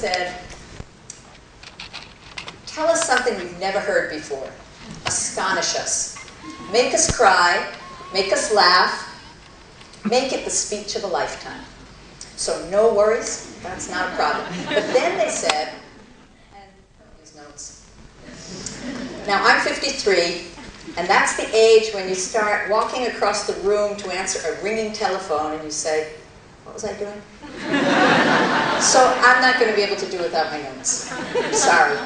said, tell us something we've never heard before. Astonish us. Make us cry. Make us laugh. Make it the speech of a lifetime. So no worries, that's not a problem. But then they said, and these notes. Now I'm 53, and that's the age when you start walking across the room to answer a ringing telephone and you say, what was I doing? So I'm not going to be able to do without my notes. Sorry.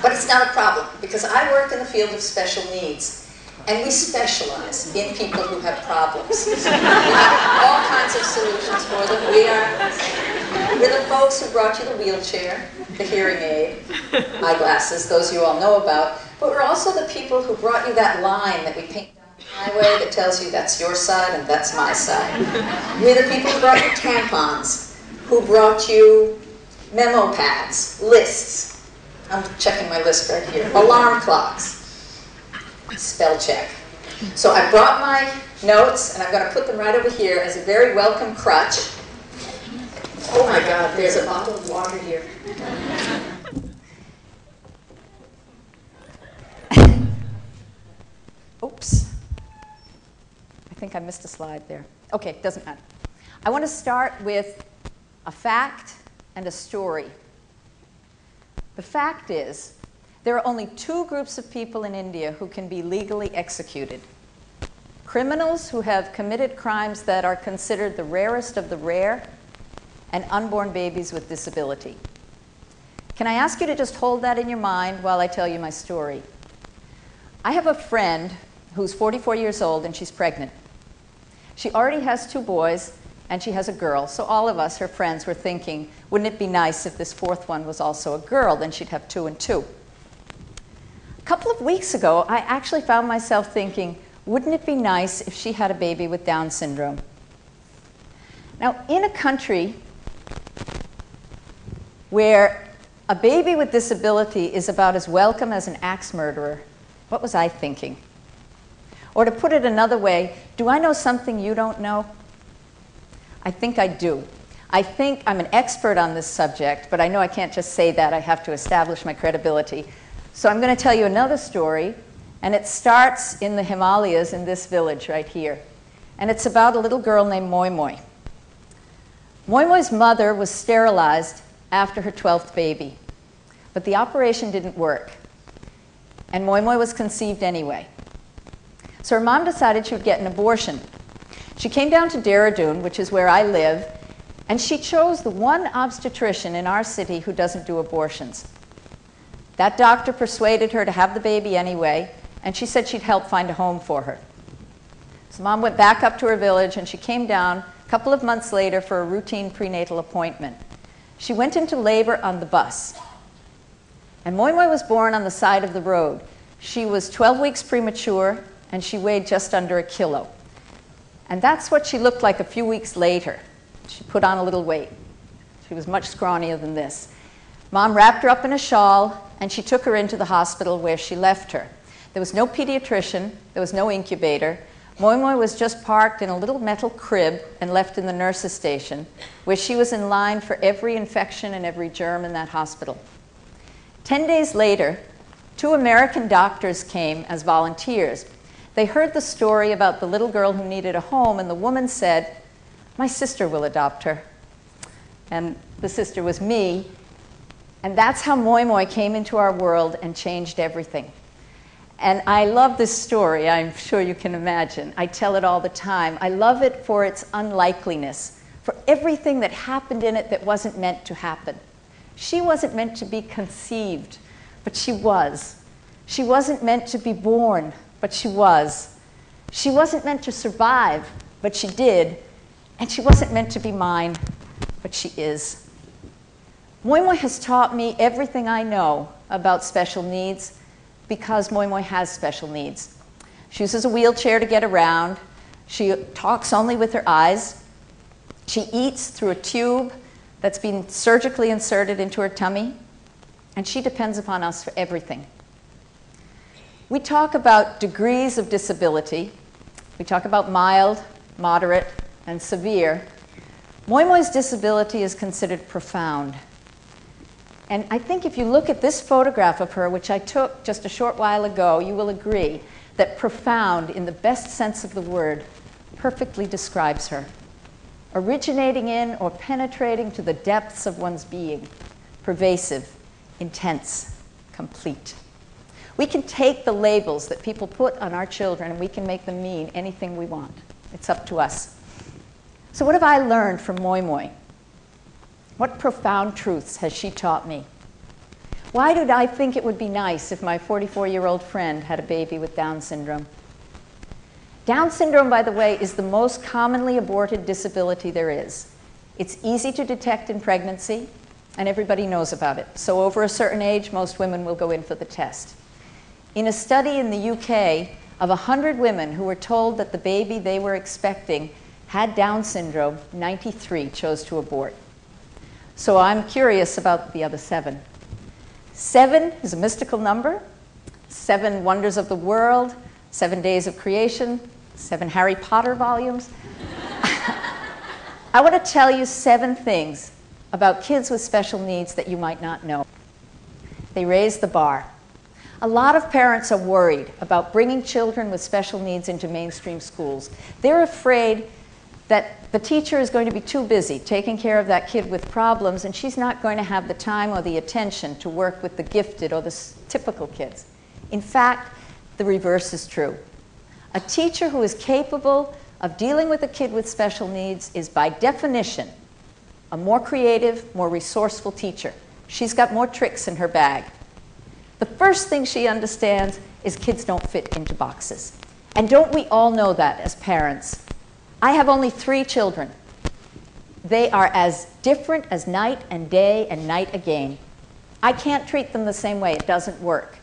But it's not a problem, because I work in the field of special needs. And we specialize in people who have problems. We have all kinds of solutions for them. We're the folks who brought you the wheelchair, the hearing aid, eyeglasses, those you all know about. But we're also the people who brought you that line that we paint down the highway that tells you that's your side and that's my side. We're the people who brought you tampons, who brought you memo pads, lists. I'm checking my list right here. Alarm clocks. Spell check. So I brought my notes, and I'm going to put them right over here as a very welcome crutch. Oh my God, there's a bottle of water here. Oops. I think I missed a slide there. Okay, doesn't matter. I want to start with a fact and a story. The fact is, there are only two groups of people in India who can be legally executed. Criminals who have committed crimes that are considered the rarest of the rare, and unborn babies with disability. Can I ask you to just hold that in your mind while I tell you my story? I have a friend who's 44 years old and she's pregnant. She already has 2 boys and she has a girl, so all of us, her friends, were thinking, wouldn't it be nice if this 4th one was also a girl? Then she'd have 2 and 2. A couple of weeks ago, I actually found myself thinking, wouldn't it be nice if she had a baby with Down syndrome? Now, in a country where a baby with disability is about as welcome as an axe murderer, what was I thinking? Or to put it another way, do I know something you don't know? I think I do. I think I'm an expert on this subject, but I know I can't just say that. I have to establish my credibility. So I'm going to tell you another story, and it starts in the Himalayas in this village right here. And it's about a little girl named Moi Moi. Moi Moi's mother was sterilized after her 12th baby, but the operation didn't work, and Moi Moi was conceived anyway. So her mom decided she would get an abortion. She came down to Dehradun, which is where I live, and she chose the one obstetrician in our city who doesn't do abortions. That doctor persuaded her to have the baby anyway, and she said she'd help find a home for her. So Mom went back up to her village, and she came down a couple of months later for a routine prenatal appointment. She went into labor on the bus, and Moi Moi was born on the side of the road. She was 12 weeks premature, and she weighed just under 1 kilo. And that's what she looked like a few weeks later. She put on a little weight. She was much scrawnier than this. Mom wrapped her up in a shawl, and she took her into the hospital where she left her. There was no pediatrician. There was no incubator. Moi Moi was just parked in a little metal crib and left in the nurse's station, where she was in line for every infection and every germ in that hospital. 10 days later, 2 American doctors came as volunteers. They heard the story about the little girl who needed a home, and the woman said, "My sister will adopt her." And the sister was me. And that's how Moi Moi came into our world and changed everything. And I love this story, I'm sure you can imagine. I tell it all the time. I love it for its unlikeliness, for everything that happened in it that wasn't meant to happen. She wasn't meant to be conceived, but she was. She wasn't meant to be born, but she was. She wasn't meant to survive, but she did. And she wasn't meant to be mine, but she is. Moi Moi has taught me everything I know about special needs because Moi Moi has special needs. She uses a wheelchair to get around. She talks only with her eyes. She eats through a tube that's been surgically inserted into her tummy. And she depends upon us for everything. We talk about degrees of disability. We talk about mild, moderate, and severe. Moi Moi's disability is considered profound. And I think if you look at this photograph of her, which I took just a short while ago, you will agree that profound, in the best sense of the word, perfectly describes her. Originating in or penetrating to the depths of one's being, pervasive, intense, complete. We can take the labels that people put on our children and we can make them mean anything we want. It's up to us. So what have I learned from Moi Moi? What profound truths has she taught me? Why did I think it would be nice if my 44-year-old friend had a baby with Down syndrome? Down syndrome, by the way, is the most commonly aborted disability there is. It's easy to detect in pregnancy, and everybody knows about it. So over a certain age, most women will go in for the test. In a study in the UK of 100 women who were told that the baby they were expecting had Down syndrome, 93 chose to abort. So I'm curious about the other 7. 7 is a mystical number. 7 wonders of the world, 7 days of creation, 7 Harry Potter volumes. I want to tell you 7 things about kids with special needs that you might not know. They raise the bar. A lot of parents are worried about bringing children with special needs into mainstream schools. They're afraid that the teacher is going to be too busy taking care of that kid with problems, and she's not going to have the time or the attention to work with the gifted or the typical kids. In fact, the reverse is true. A teacher who is capable of dealing with a kid with special needs is, by definition, a more creative, more resourceful teacher. She's got more tricks in her bag. The first thing she understands is kids don't fit into boxes. And don't we all know that as parents? I have only 3 children. They are as different as night and day and night again. I can't treat them the same way. It doesn't work.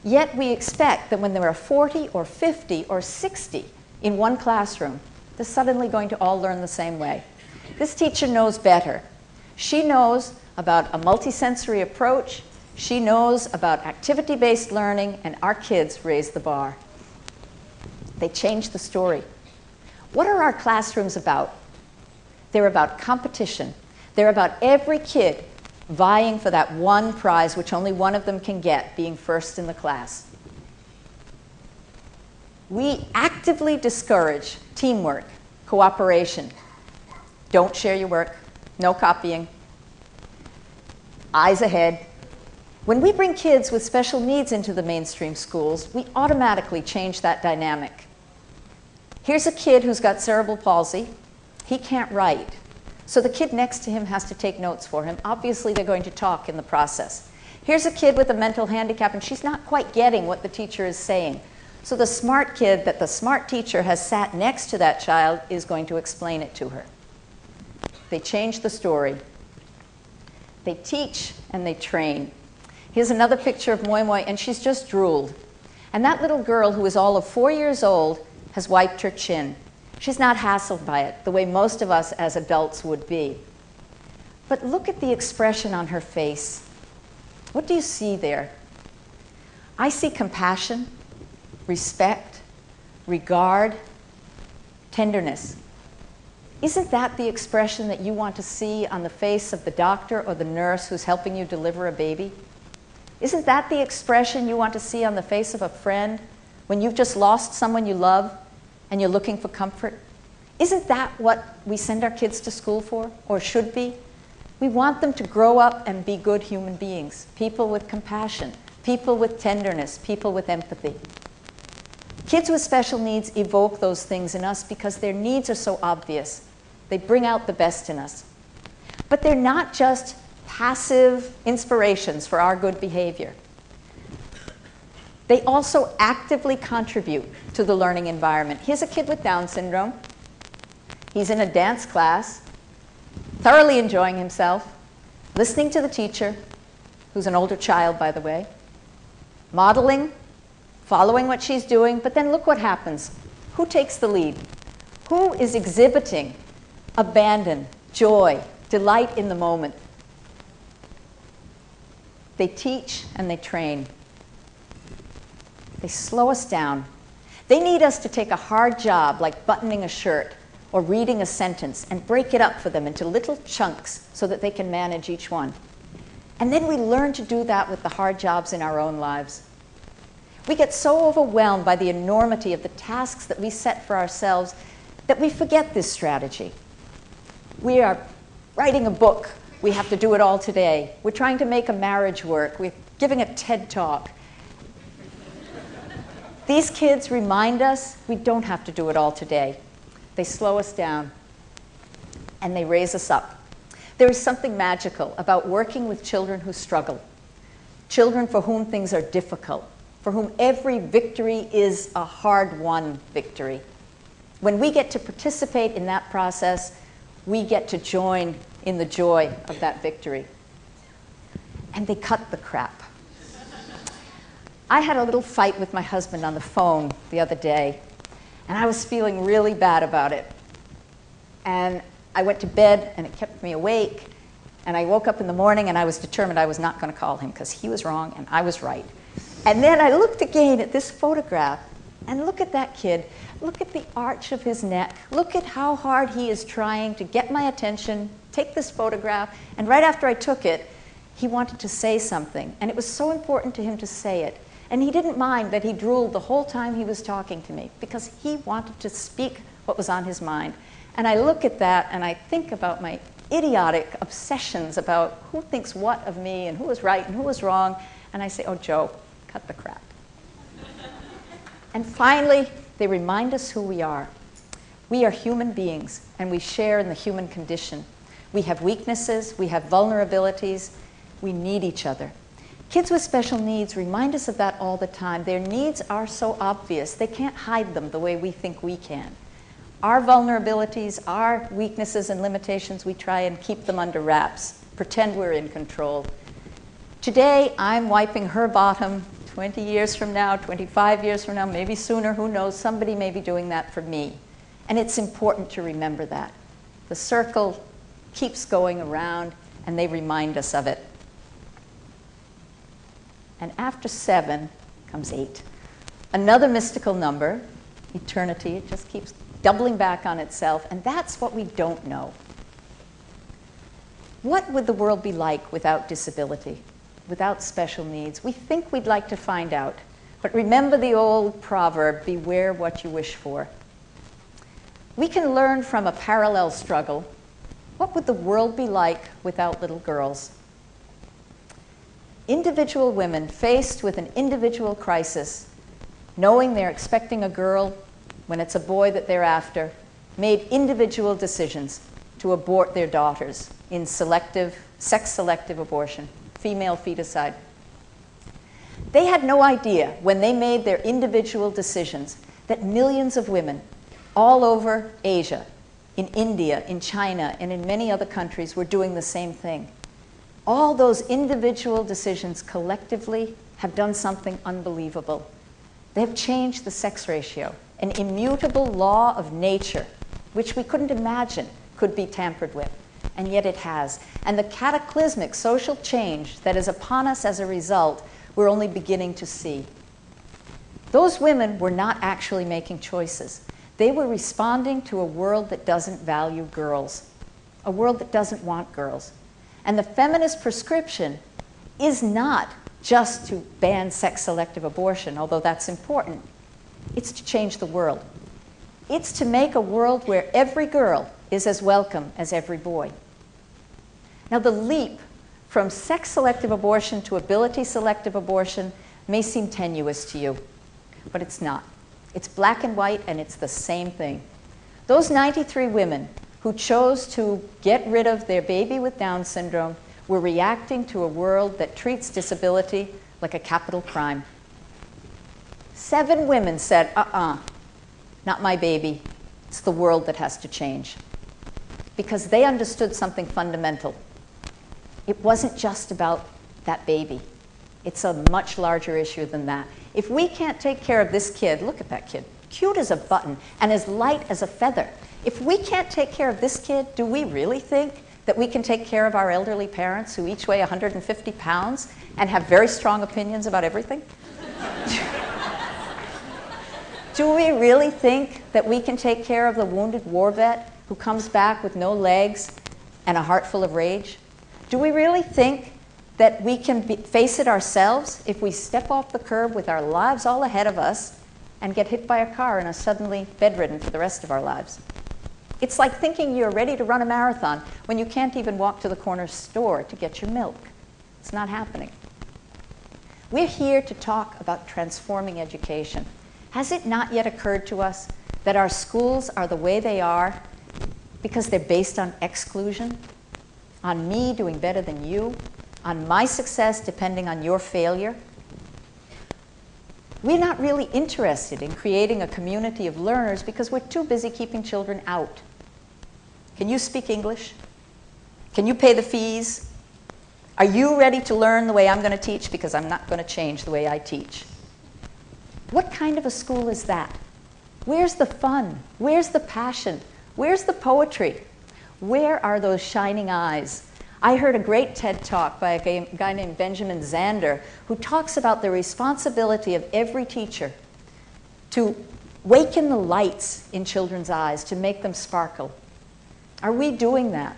Yet we expect that when there are 40 or 50 or 60 in one classroom, they're suddenly going to all learn the same way. This teacher knows better. She knows about a multisensory approach. She knows about activity-based learning, and our kids raise the bar. They change the story. What are our classrooms about? They're about competition. They're about every kid vying for that one prize which only one of them can get, being first in the class. We actively discourage teamwork, cooperation. Don't share your work, no copying, eyes ahead. When we bring kids with special needs into the mainstream schools, we automatically change that dynamic. Here's a kid who's got cerebral palsy. He can't write. So the kid next to him has to take notes for him. Obviously, they're going to talk in the process. Here's a kid with a mental handicap, and she's not quite getting what the teacher is saying. So the smart kid that the smart teacher has sat next to that child is going to explain it to her. They change the story. They teach and they train. Here's another picture of Moi Moi, and she's just drooled. And that little girl, who is all of 4 years old, has wiped her chin. She's not hassled by it, the way most of us as adults would be. But look at the expression on her face. What do you see there? I see compassion, respect, regard, tenderness. Isn't that the expression that you want to see on the face of the doctor or the nurse who's helping you deliver a baby? Isn't that the expression you want to see on the face of a friend when you've just lost someone you love and you're looking for comfort? Isn't that what we send our kids to school for, or should be? We want them to grow up and be good human beings, people with compassion, people with tenderness, people with empathy. Kids with special needs evoke those things in us because their needs are so obvious. They bring out the best in us. But they're not just passive inspirations for our good behavior. They also actively contribute to the learning environment. Here's a kid with Down syndrome. He's in a dance class, thoroughly enjoying himself, listening to the teacher, who's an older child, by the way, modeling, following what she's doing, but then look what happens. Who takes the lead? Who is exhibiting abandon, joy, delight in the moment? They teach and they train. They slow us down. They need us to take a hard job like buttoning a shirt or reading a sentence and break it up for them into little chunks so that they can manage each one. And then we learn to do that with the hard jobs in our own lives. We get so overwhelmed by the enormity of the tasks that we set for ourselves that we forget this strategy. We are writing a book. We have to do it all today. We're trying to make a marriage work. We're giving a TED talk. These kids remind us we don't have to do it all today. They slow us down, and they raise us up. There is something magical about working with children who struggle, children for whom things are difficult, for whom every victory is a hard-won victory. When we get to participate in that process, we get to join in the joy of that victory. And they cut the crap. I had a little fight with my husband on the phone the other day, and I was feeling really bad about it. And I went to bed, and it kept me awake, and I woke up in the morning, and I was determined I was not going to call him because he was wrong and I was right. And then I looked again at this photograph, and look at that kid. Look at the arch of his neck. Look at how hard he is trying to get my attention, take this photograph, and right after I took it, he wanted to say something, and it was so important to him to say it. And he didn't mind that he drooled the whole time he was talking to me because he wanted to speak what was on his mind. And I look at that and I think about my idiotic obsessions about who thinks what of me and who was right and who was wrong. And I say, oh, Joe, cut the crap. And finally, they remind us who we are. We are human beings, and we share in the human condition. We have weaknesses, we have vulnerabilities, we need each other. Kids with special needs remind us of that all the time. Their needs are so obvious, they can't hide them the way we think we can. Our vulnerabilities, our weaknesses and limitations, we try and keep them under wraps, pretend we're in control. Today, I'm wiping her bottom. 20 years from now, 25 years from now, maybe sooner, who knows, somebody may be doing that for me. And it's important to remember that. The circle keeps going around, and they remind us of it. And after 7 comes 8. Another mystical number, eternity. It just keeps doubling back on itself, and that's what we don't know. What would the world be like without disability, without special needs? We think we'd like to find out. But remember the old proverb, beware what you wish for. We can learn from a parallel struggle. What would the world be like without little girls? Individual women faced with an individual crisis, knowing they're expecting a girl when it's a boy that they're after, made individual decisions to abort their daughters in sex-selective abortion, female feticide. They had no idea when they made their individual decisions that millions of women all over Asia, in India, in China, and in many other countries were doing the same thing. All those individual decisions collectively have done something unbelievable. They have changed the sex ratio, an immutable law of nature, which we couldn't imagine could be tampered with, and yet it has. And the cataclysmic social change that is upon us as a result, we're only beginning to see. Those women were not actually making choices. They were responding to a world that doesn't value girls, a world that doesn't want girls. And the feminist prescription is not just to ban sex-selective abortion, although that's important. It's to change the world. It's to make a world where every girl is as welcome as every boy. Now, the leap from sex-selective abortion to ability-selective abortion may seem tenuous to you, but it's not. It's black and white, and it's the same thing. Those 93 women who chose to get rid of their baby with Down syndrome were reacting to a world that treats disability like a capital crime. 7 women said, not my baby. It's the world that has to change. Because they understood something fundamental. It wasn't just about that baby. It's a much larger issue than that. If we can't take care of this kid, look at that kid, cute as a button and as light as a feather. If we can't take care of this kid, do we really think that we can take care of our elderly parents who each weigh 150 pounds and have very strong opinions about everything? Do we really think that we can take care of the wounded war vet who comes back with no legs and a heart full of rage? Do we really think that we can face it ourselves if we step off the curb with our lives all ahead of us and get hit by a car and are suddenly bedridden for the rest of our lives. It's like thinking you're ready to run a marathon when you can't even walk to the corner store to get your milk. It's not happening. We're here to talk about transforming education. Has it not yet occurred to us that our schools are the way they are because they're based on exclusion? On me doing better than you? On my success depending on your failure? We're not really interested in creating a community of learners because we're too busy keeping children out. Can you speak English? Can you pay the fees? Are you ready to learn the way I'm going to teach? Because I'm not going to change the way I teach. What kind of a school is that? Where's the fun? Where's the passion? Where's the poetry? Where are those shining eyes? I heard a great TED talk by a guy named Benjamin Zander who talks about the responsibility of every teacher to waken the lights in children's eyes, to make them sparkle. Are we doing that?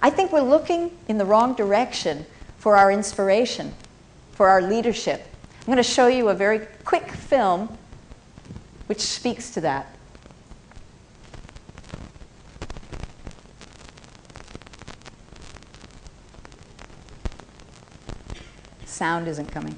I think we're looking in the wrong direction for our inspiration, for our leadership. I'm going to show you a very quick film which speaks to that. Sound isn't coming.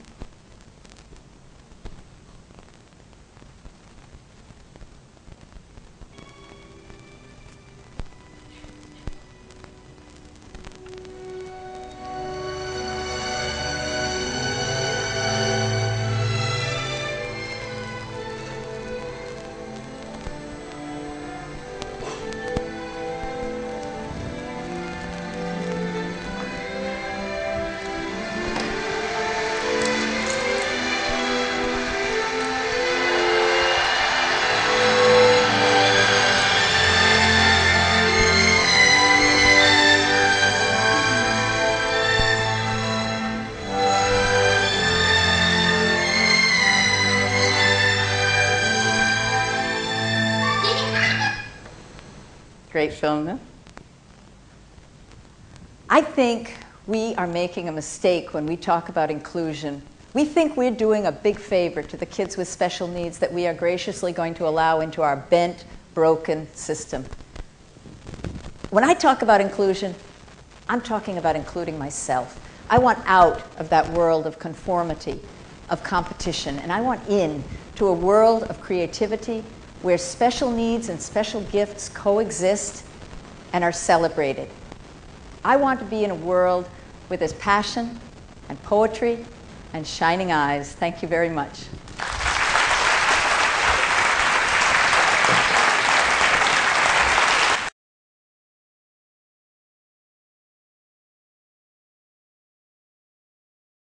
Great film, no? I think we are making a mistake when we talk about inclusion. We think we're doing a big favor to the kids with special needs that we are graciously going to allow into our bent, broken system. When I talk about inclusion, I'm talking about including myself. I want out of that world of conformity, of competition, and I want in to a world of creativity where special needs and special gifts coexist and are celebrated. I want to be in a world where there's passion and poetry and shining eyes. Thank you very much.